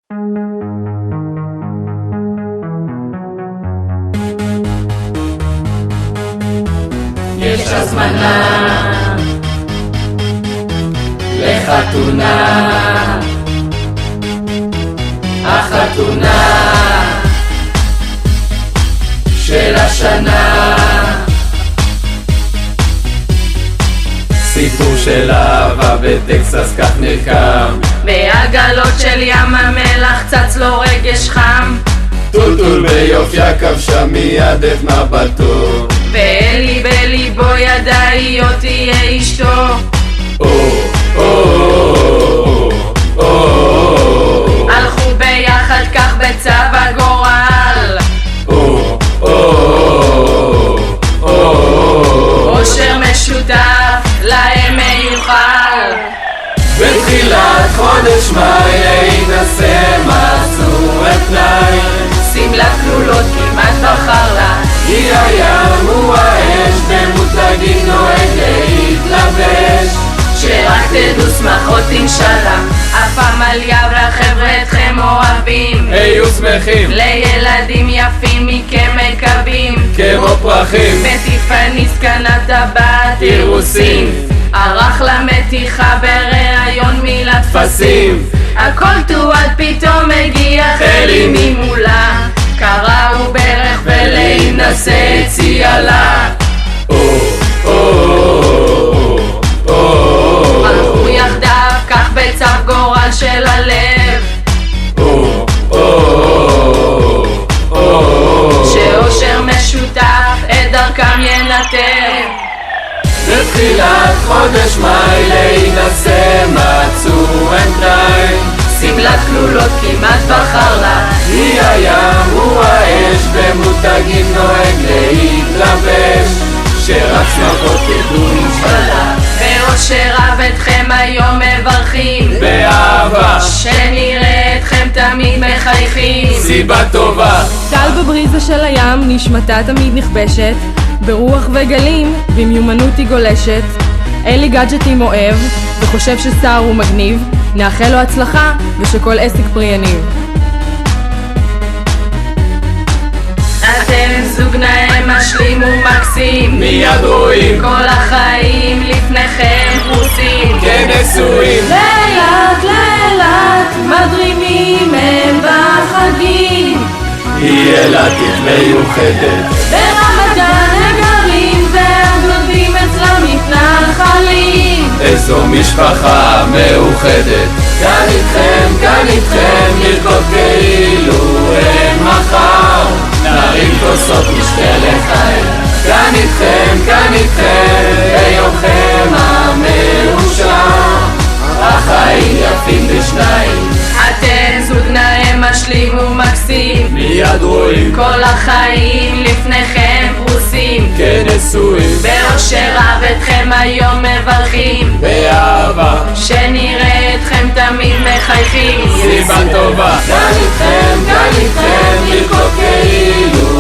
יש הזמנה לחתונה, החתונה של השנה, סיפור של אהבה בטקסס כך נרקם, בעגלות של ים המלח צץ לו רגש חם, טולטול ביופיה כבשה מיד את מבטו, ואלי בליבו ידע היא עוד תהיה אשתו. הלכו ביחד כך בצו הגורל, אושר משותף להם מיוחל. בתחילת חודש מאי להינשא מצאו את תנאי, שמלת כלולות כמעט בחר לה, היא הים הוא האש, במותגים נוהג להתלבש, שרק תדעו שמחות אינשאללה, אף עמליה והחבר'ה אתכם אוהבים, היו שמחים לילדים יפים מכם מקווים, כמו פרחים בטיפניס קנה טבעת אירוסין, ערך למתיחה בראיון מילת פסים, הכל תועד פתאום הגיע חלי ממולה, קראו ברך ולהינשא הציע לה, הלכו יחדיו כך בצו גורל של הלב, שאושר משותף את דרכם ינתב. בתחילת חודש מאי להינשא מצאו את תנאי, שמלת כלולות כמעט בחר לה, היא הים הוא האש, במותגים נוהג להתלבש, שרק שמחות תדעו אינשאללה, ואושר רב אתכם היום מברכים, באהבה שנראה אתכם תמיד מחייכים. סיבה טובה, טל בבריזה של הים נשמתה תמיד נכבשת, ברוח וגלים במיומנות היא גולשת, אלי גאדג'טים אוהב וחושב ששר הוא מגניב, נאחל לו הצלחה ושכל עסק פרי יניב. אתם זוג נאה משלים ומקסים, מיד רואים כל החיים לפניכם פרוסים, כנשואים, לאילת לאילת מדרימים הם בחגים, היא אילתית מיוחדת, ברמת גן הגרים והגנבים אצלם מתנחלים, איזו משפחה מאוחדת, כאן איתכם לרקוד כאילו אין מחר, נרים כוסות נשתה לחיים, כאן איתכם ביומכם המאושר, החיים יפים בשניים, אתם זוג נאה משלים ומקסים, מיד רואים כל החיים לפניכם פרוסים, כנשואים, באושר רב אתכם היום מברכים, באהבה שנראה אתכם תמיד מחייכים. סיבה טובה, כאן איתכם לרקוד כאילו